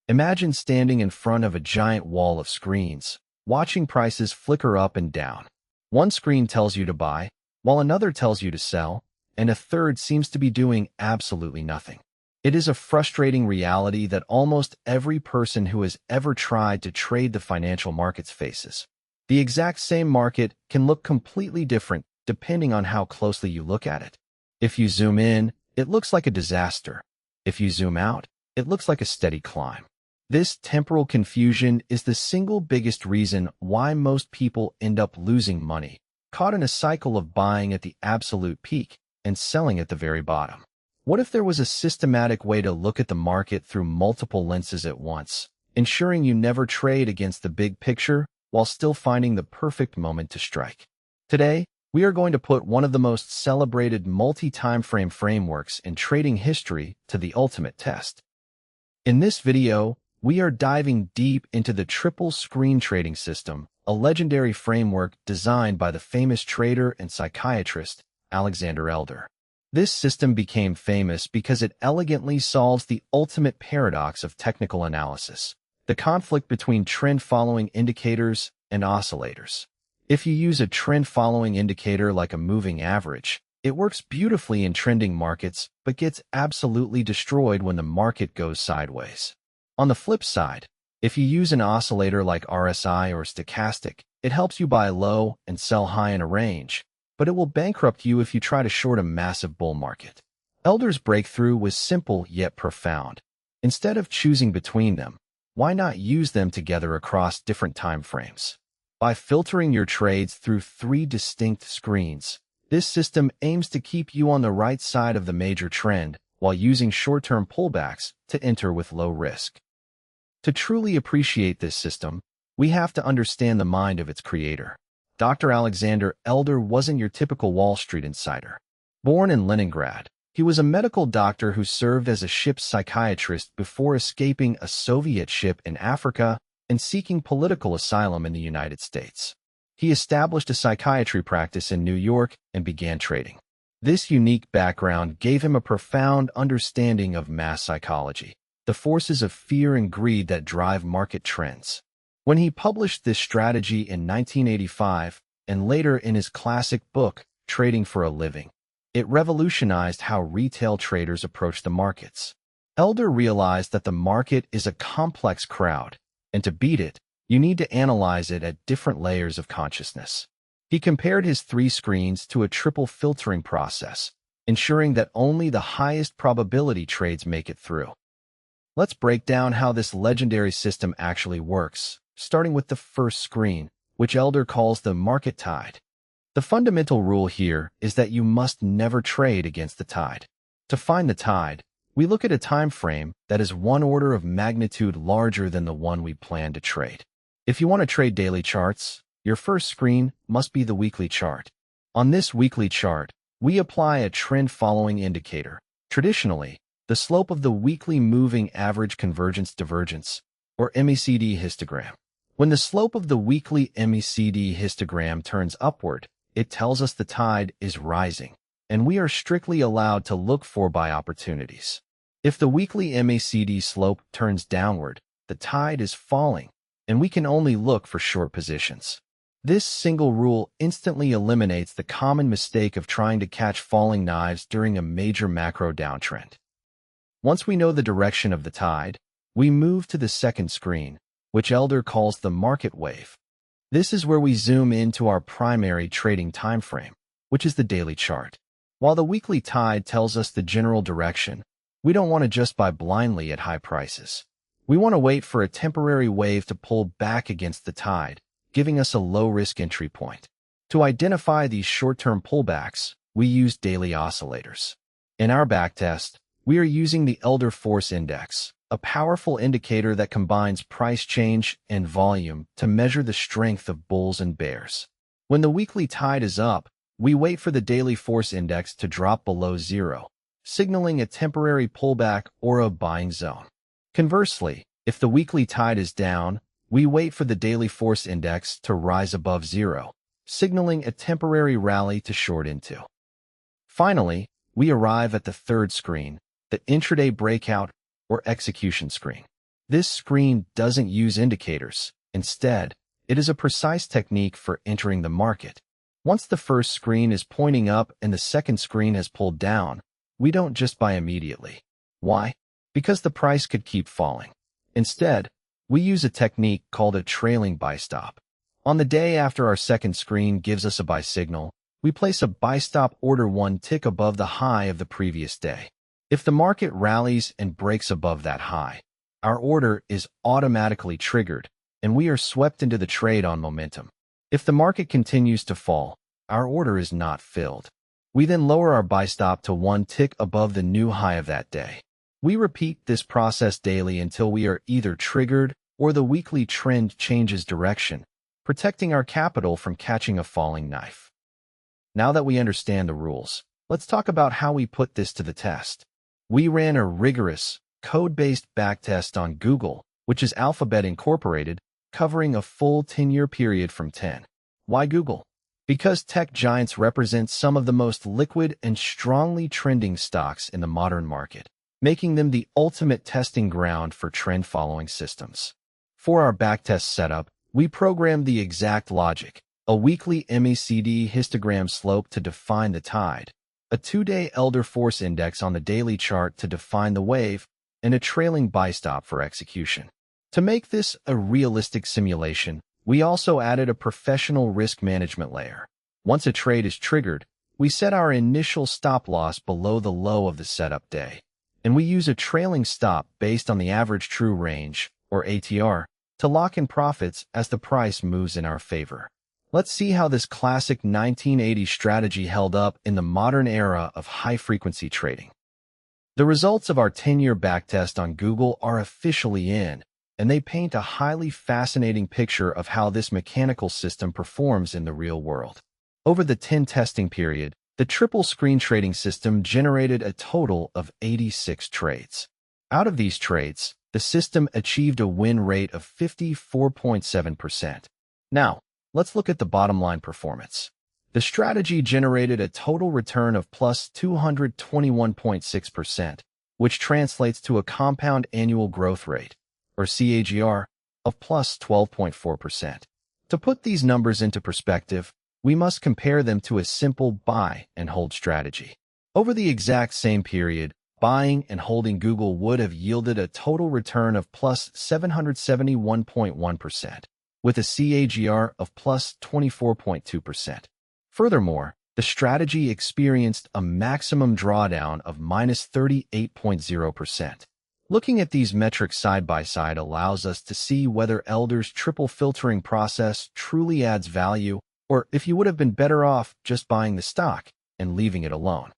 Imagine standing in front of a giant wall of screens, watching prices flicker up and down. One screen tells you to buy, while another tells you to sell, and a third seems to be doing absolutely nothing. It is a frustrating reality that almost every person who has ever tried to trade the financial markets faces. The exact same market can look completely different depending on how closely you look at it. If you zoom in, it looks like a disaster. If you zoom out, it looks like a steady climb. This temporal confusion is the single biggest reason why most people end up losing money, caught in a cycle of buying at the absolute peak and selling at the very bottom. What if there was a systematic way to look at the market through multiple lenses at once, ensuring you never trade against the big picture while still finding the perfect moment to strike? Today, we are going to put one of the most celebrated multi-time frame frameworks in trading history to the ultimate test. In this video, we are diving deep into the triple screen trading system, a legendary framework designed by the famous trader and psychiatrist Alexander Elder. This system became famous because it elegantly solves the ultimate paradox of technical analysis, the conflict between trend-following indicators and oscillators. If you use a trend-following indicator like a moving average, it works beautifully in trending markets but gets absolutely destroyed when the market goes sideways. On the flip side, if you use an oscillator like RSI or stochastic, it helps you buy low and sell high in a range, but it will bankrupt you if you try to short a massive bull market. Elder's breakthrough was simple yet profound. Instead of choosing between them, why not use them together across different time frames? By filtering your trades through 3 distinct screens, this system aims to keep you on the right side of the major trend while using short-term pullbacks to enter with low risk. To truly appreciate this system, we have to understand the mind of its creator. Dr. Alexander Elder wasn't your typical Wall Street insider. Born in Leningrad, he was a medical doctor who served as a ship's psychiatrist before escaping a Soviet ship in Africa and seeking political asylum in the United States. He established a psychiatry practice in New York and began trading. This unique background gave him a profound understanding of mass psychology, the forces of fear and greed that drive market trends. When he published this strategy in 1985 and later in his classic book, Trading for a Living, it revolutionized how retail traders approach the markets. Elder realized that the market is a complex crowd, and to beat it, you need to analyze it at different layers of consciousness. He compared his 3 screens to a triple filtering process, ensuring that only the highest probability trades make it through. Let's break down how this legendary system actually works, starting with the first screen, which Elder calls the market tide. The fundamental rule here is that you must never trade against the tide. To find the tide, we look at a time frame that is 1 order of magnitude larger than the one we plan to trade. If you want to trade daily charts, your first screen must be the weekly chart. On this weekly chart, we apply a trend-following indicator, traditionally, the slope of the weekly moving average convergence divergence, or MECD histogram. When the slope of the weekly MECD histogram turns upward, it tells us the tide is rising, and we are strictly allowed to look for buy opportunities. If the weekly MECD slope turns downward, the tide is falling, and we can only look for short positions. This single rule instantly eliminates the common mistake of trying to catch falling knives during a major macro downtrend. Once we know the direction of the tide, we move to the second screen, which Elder calls the market wave. This is where we zoom into our primary trading time frame, which is the daily chart. While the weekly tide tells us the general direction, we don't want to just buy blindly at high prices. We want to wait for a temporary wave to pull back against the tide, giving us a low-risk entry point. To identify these short-term pullbacks, we use daily oscillators. In our backtest, we are using the Elder Force Index, a powerful indicator that combines price change and volume to measure the strength of bulls and bears. When the weekly tide is up, we wait for the daily force index to drop below 0, signaling a temporary pullback or a buying zone. Conversely, if the weekly tide is down, we wait for the daily force index to rise above 0, signaling a temporary rally to short into. Finally, we arrive at the third screen, the intraday breakout or execution screen. This screen doesn't use indicators. Instead, it is a precise technique for entering the market. Once the first screen is pointing up and the second screen has pulled down, we don't just buy immediately. Why? Because the price could keep falling. Instead, we use a technique called a trailing buy stop. On the day after our second screen gives us a buy signal, we place a buy stop order one tick above the high of the previous day. If the market rallies and breaks above that high, our order is automatically triggered, and we are swept into the trade on momentum. If the market continues to fall, our order is not filled. We then lower our buy stop to one tick above the new high of that day. We repeat this process daily until we are either triggered or the weekly trend changes direction, protecting our capital from catching a falling knife. Now that we understand the rules, let's talk about how we put this to the test. We ran a rigorous, code-based backtest on Google, which is Alphabet Incorporated, covering a full 10-year period from 10. Why Google? Because tech giants represent some of the most liquid and strongly trending stocks in the modern market, making them the ultimate testing ground for trend-following systems. For our backtest setup, we programmed the exact logic: a weekly MACD histogram slope to define the tide, a 2-day Elder Force Index on the daily chart to define the wave, and a trailing buy stop for execution. To make this a realistic simulation, we also added a professional risk management layer. Once a trade is triggered, we set our initial stop loss below the low of the setup day, and we use a trailing stop based on the average true range, or ATR, to lock in profits as the price moves in our favor. Let's see how this classic 1980s strategy held up in the modern era of high-frequency trading. The results of our 10-year backtest on Google are officially in, and they paint a highly fascinating picture of how this mechanical system performs in the real world. Over the 10 testing period, the triple screen trading system generated a total of 86 trades. Out of these trades, the system achieved a win rate of 54.7%. Now, let's look at the bottom line performance. The strategy generated a total return of plus 221.6%, which translates to a compound annual growth rate, or CAGR, of plus 12.4%. To put these numbers into perspective, we must compare them to a simple buy and hold strategy. Over the exact same period, buying and holding Google would have yielded a total return of plus 771.1%, with a CAGR of plus 24.2%. Furthermore, the strategy experienced a maximum drawdown of minus 38.0%. Looking at these metrics side by side allows us to see whether Elder's triple filtering process truly adds value, or if you would have been better off just buying the stock and leaving it alone.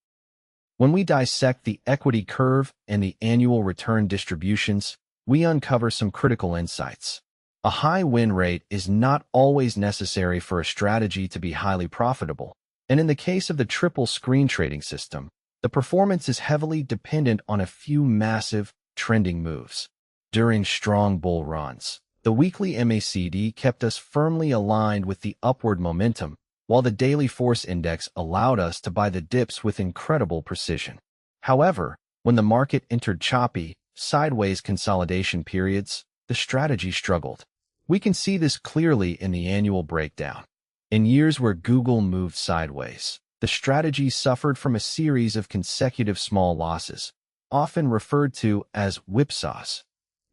When we dissect the equity curve and the annual return distributions, we uncover some critical insights. A high win rate is not always necessary for a strategy to be highly profitable, and in the case of the triple screen trading system, the performance is heavily dependent on a few massive, trending moves. During strong bull runs, the weekly MACD kept us firmly aligned with the upward momentum, while the daily force index allowed us to buy the dips with incredible precision. However, when the market entered choppy, sideways consolidation periods, the strategy struggled. We can see this clearly in the annual breakdown. In years where Google moved sideways, the strategy suffered from a series of consecutive small losses, often referred to as whipsaws.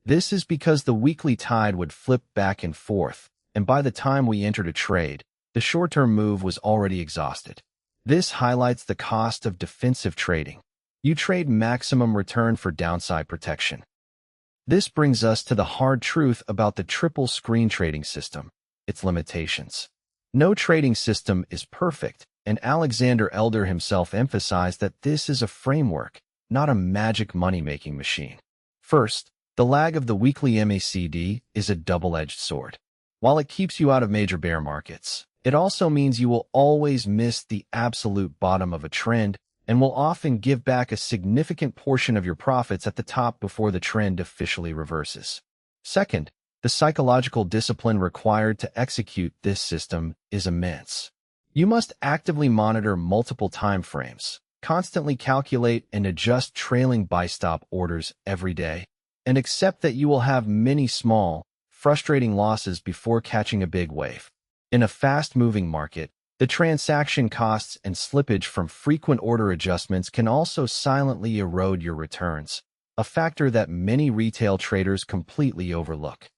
This is because the weekly tide would flip back and forth, and by the time we entered a trade, the short-term move was already exhausted. This highlights the cost of defensive trading. You trade maximum return for downside protection. This brings us to the hard truth about the triple screen trading system, its limitations. No trading system is perfect, and Alexander Elder himself emphasized that this is a framework, not a magic money-making machine. First, the lag of the weekly MACD is a double-edged sword. While it keeps you out of major bear markets, it also means you will always miss the absolute bottom of a trend and will often give back a significant portion of your profits at the top before the trend officially reverses. Second, the psychological discipline required to execute this system is immense. You must actively monitor multiple time frames, constantly calculate and adjust trailing buy-stop orders every day, and accept that you will have many small, frustrating losses before catching a big wave. In a fast-moving market, the transaction costs and slippage from frequent order adjustments can also silently erode your returns, a factor that many retail traders completely overlook.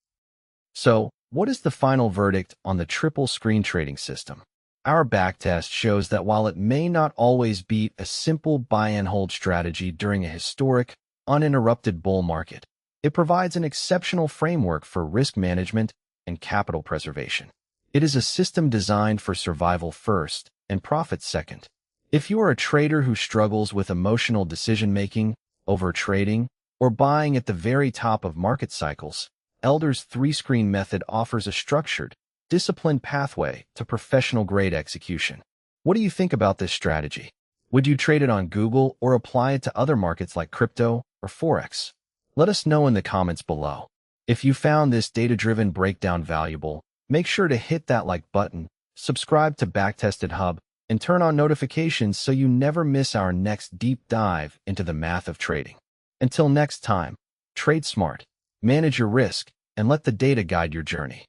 So, what is the final verdict on the triple screen trading system? Our backtest shows that while it may not always beat a simple buy and hold strategy during a historic, uninterrupted bull market, it provides an exceptional framework for risk management and capital preservation. It is a system designed for survival first and profit second. If you are a trader who struggles with emotional decision-making, overtrading, or buying at the very top of market cycles, Elder's three-screen method offers a structured, disciplined pathway to professional-grade execution. What do you think about this strategy? Would you trade it on Google or apply it to other markets like crypto or Forex? Let us know in the comments below. If you found this data-driven breakdown valuable, make sure to hit that like button, subscribe to Backtested Hub, and turn on notifications so you never miss our next deep dive into the math of trading. Until next time, trade smart, manage your risk, and let the data guide your journey.